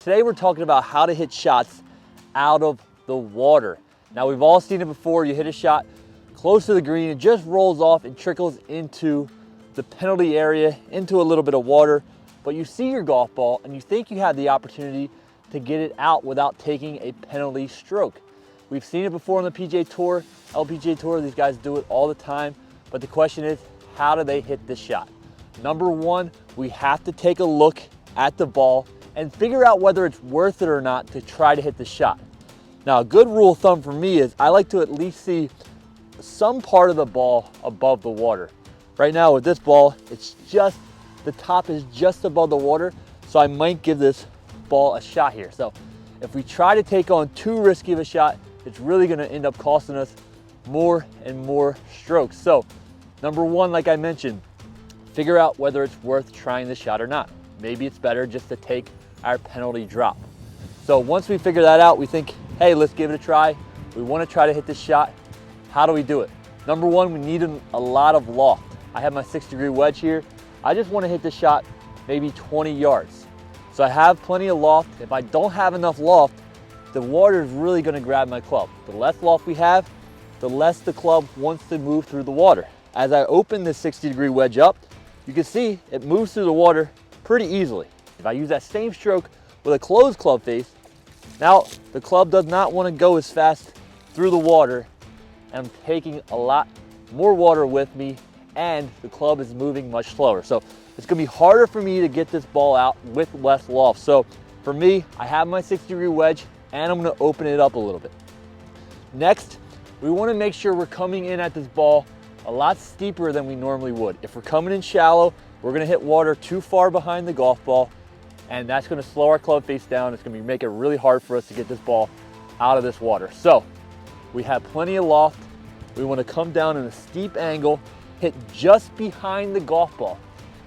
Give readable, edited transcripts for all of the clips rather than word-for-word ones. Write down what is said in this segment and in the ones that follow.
today we're talking about how to hit shots out of the water. Now we've all seen it before. You hit a shot close to the green, it just rolls off and trickles into the penalty area, into a little bit of water, but you see your golf ball and you think you have the opportunity to get it out without taking a penalty stroke. We've seen it before on the PGA Tour, LPGA Tour, these guys do it all the time, but the question is, how do they hit this shot? Number one, we have to take a look at the ball and figure out whether it's worth it or not to try to hit the shot. Now, a good rule of thumb for me is I like to at least see some part of the ball above the water. Right now with this ball, it's just, the top is just above the water, so I might give this ball a shot here. So if we try to take on too risky of a shot, it's really gonna end up costing us more and more strokes. So number one, like I mentioned, figure out whether it's worth trying the shot or not. Maybe it's better just to take our penalty drop. So once we figure that out, we think, hey, let's give it a try. We want to try to hit this shot. How do we do it? Number one, we need a lot of loft. I have my 6-degree wedge here. I just want to hit the shot maybe 20 yards. So I have plenty of loft. If I don't have enough loft, the water is really going to grab my club. The less loft we have, the less the club wants to move through the water. As I open this 60-degree wedge up, you can see it moves through the water pretty easily. If I use that same stroke with a closed club face, now the club does not want to go as fast through the water, and I'm taking a lot more water with me, and the club is moving much slower. So it's going to be harder for me to get this ball out with less loft. So for me, I have my 6-degree wedge and I'm going to open it up a little bit. Next, we want to make sure we're coming in at this ball a lot steeper than we normally would. If we're coming in shallow, we're going to hit water too far behind the golf ball, and that's going to slow our club face down. It's going to make it really hard for us to get this ball out of this water. So we have plenty of loft. We want to come down in a steep angle, hit just behind the golf ball,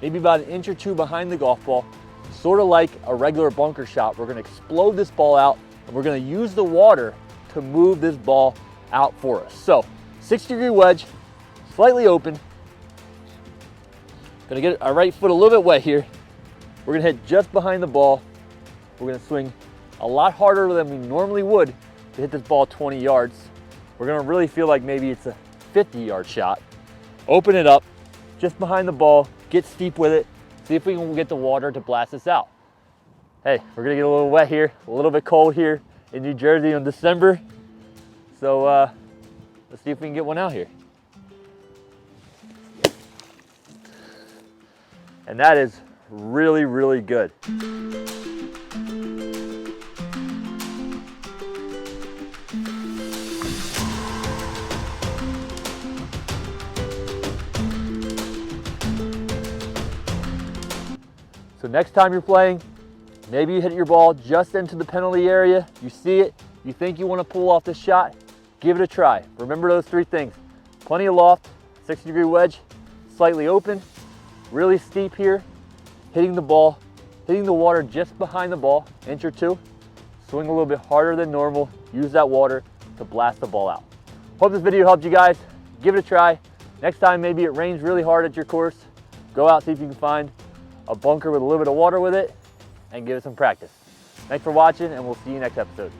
maybe about 1 or 2 inches behind the golf ball, sort of like a regular bunker shot. We're going to explode this ball out, and we're going to use the water to move this ball out for us. So 6-degree wedge, slightly open. Gonna get our right foot a little bit wet here. We're gonna hit just behind the ball. We're gonna swing a lot harder than we normally would to hit this ball 20 yards. We're gonna really feel like maybe it's a 50-yard shot. Open it up, just behind the ball, get steep with it, see if we can get the water to blast us out. Hey, we're gonna get a little wet here, a little bit cold here in New Jersey in December. So let's see if we can get one out here. And that is really, really good. So next time you're playing, maybe you hit your ball just into the penalty area, you see it, you think you want to pull off this shot, give it a try. Remember those 3 things. Plenty of loft, 6-degree wedge, slightly open, really steep here, hitting the ball, hitting the water just behind the ball, 1 or 2 inches, swing a little bit harder than normal, use that water to blast the ball out. Hope this video helped you guys. Give it a try. Next time maybe it rains really hard at your course, go out, see if you can find a bunker with a little bit of water with it and give it some practice. Thanks for watching, and we'll see you next episode.